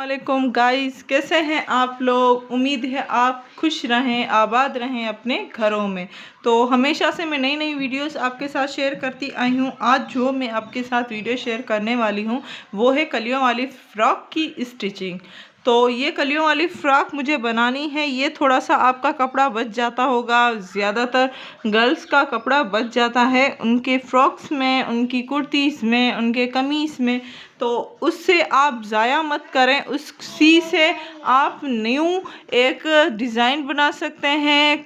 वालेकुम गाइस, कैसे हैं आप लोग। उम्मीद है आप खुश रहें, आबाद रहें अपने घरों में। तो हमेशा से मैं नई नई वीडियोस आपके साथ शेयर करती आई हूँ। आज जो मैं आपके साथ वीडियो शेयर करने वाली हूँ वो है कलियों वाली फ़्रॉक की स्टिचिंग। तो ये कलियों वाली फ़्रॉक मुझे बनानी है। ये थोड़ा सा आपका कपड़ा बच जाता होगा, ज़्यादातर गर्ल्स का कपड़ा बच जाता है उनके फ्रॉक्स में, उनकी कुर्तीज़ में, उनके कमीज़ में। तो उससे आप ज़ाया मत करें, उसी से आप न्यू एक डिज़ाइन बना सकते हैं,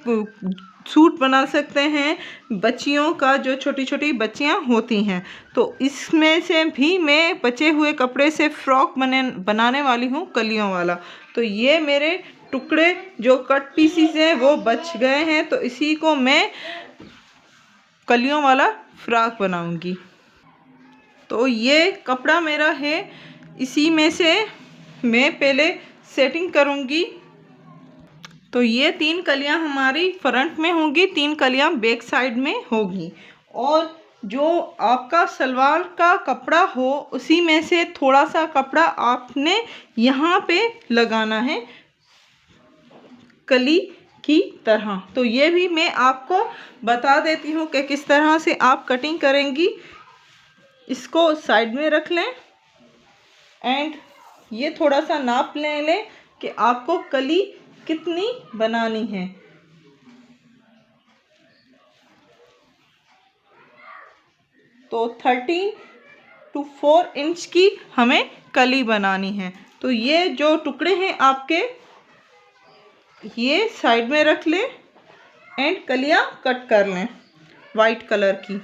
सूट बना सकते हैं बच्चियों का, जो छोटी छोटी बच्चियां होती हैं। तो इसमें से भी मैं बचे हुए कपड़े से फ़्रॉक बनाने वाली हूँ कलियों वाला। तो ये मेरे टुकड़े जो कट पीसीस हैं वो बच गए हैं, तो इसी को मैं कलियों वाला फ़्रॉक बनाऊंगी। तो ये कपड़ा मेरा है, इसी में से मैं पहले सेटिंग करूँगी। तो ये 3 कलियाँ हमारी फ्रंट में होंगी, 3 कलियाँ बैक साइड में होगी। और जो आपका सलवार का कपड़ा हो उसी में से थोड़ा सा कपड़ा आपने यहाँ पे लगाना है कली की तरह। तो ये भी मैं आपको बता देती हूँ कि किस तरह से आप कटिंग करेंगी। इसको साइड में रख लें एंड ये थोड़ा सा नाप ले लें कि आपको कली कितनी बनानी है। तो 13 to 4 इंच की हमें कली बनानी है। तो ये जो टुकड़े हैं आपके, ये साइड में रख लें एंड कलियां कट कर लें वाइट कलर की।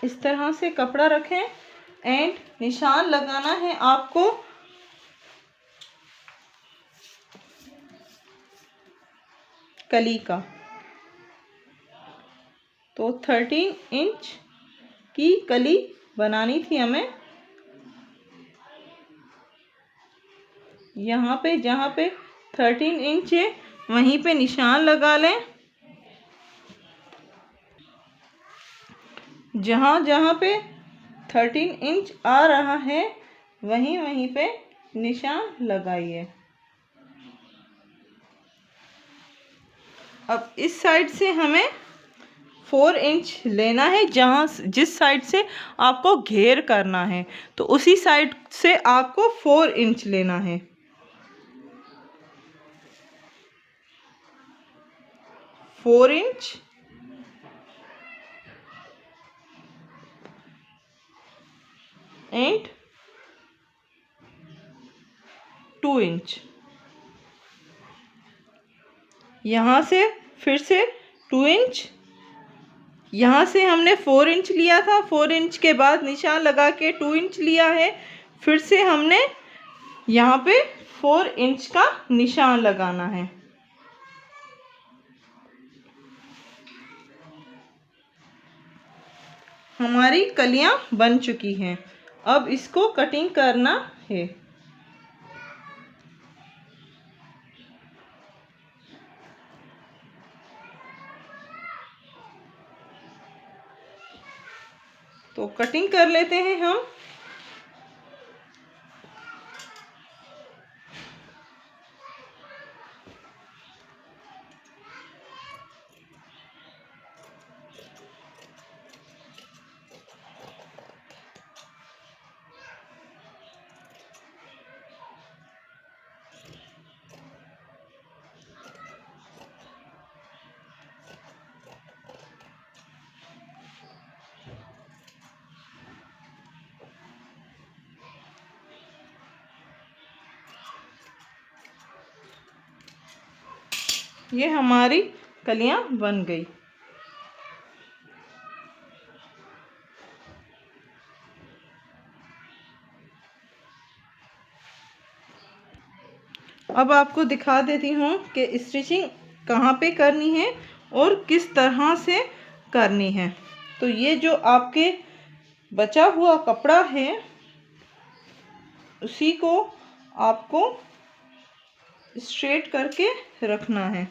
इस तरह से कपड़ा रखें एंड निशान लगाना है आपको कली का। तो 13 इंच की कली बनानी थी हमें। यहाँ पे जहाँ पे 13 इंच है वहीं पे निशान लगा लें। जहाँ जहाँ पे 13 इंच आ रहा है वहीं वहीं पे निशान लगाइए। अब इस साइड से हमें 4 इंच लेना है, जहाँ जिस साइड से आपको घेर करना है तो उसी साइड से आपको 4 इंच लेना है। 4 इंच एंड 2 इंच। यहाँ से फिर से 2 इंच, यहाँ से हमने 4 इंच लिया था, 4 इंच के बाद निशान लगा के 2 इंच लिया है। फिर से हमने यहाँ पे 4 इंच का निशान लगाना है। हमारी कलियां बन चुकी हैं, अब इसको कटिंग करना है। तो कटिंग कर लेते हैं हम। ये हमारी कलियां बन गई। अब आपको दिखा देती हूँ कि स्टिचिंग कहाँ पे करनी है और किस तरह से करनी है। तो ये जो आपके बचा हुआ कपड़ा है उसी को आपको स्ट्रेट करके रखना है।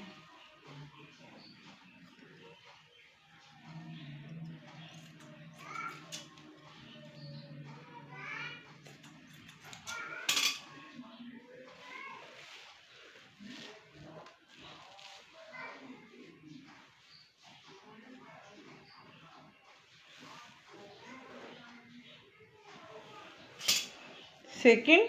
सेकंड,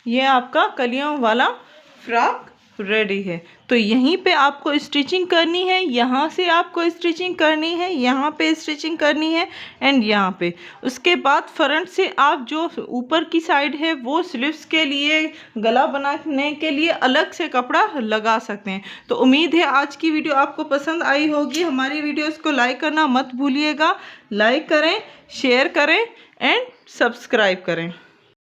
ये आपका कलियों वाला फ्रॉक रेडी है। तो यहीं पे आपको स्टिचिंग करनी है, यहाँ से आपको स्टिचिंग करनी है, यहाँ पे स्टिचिंग करनी है एंड यहाँ पे। उसके बाद फ्रंट से आप जो ऊपर की साइड है वो स्लीव्स के लिए, गला बनाने के लिए अलग से कपड़ा लगा सकते हैं। तो उम्मीद है आज की वीडियो आपको पसंद आई होगी। हमारी वीडियोस को लाइक करना मत भूलिएगा। लाइक करें, शेयर करें एंड सब्सक्राइब करें।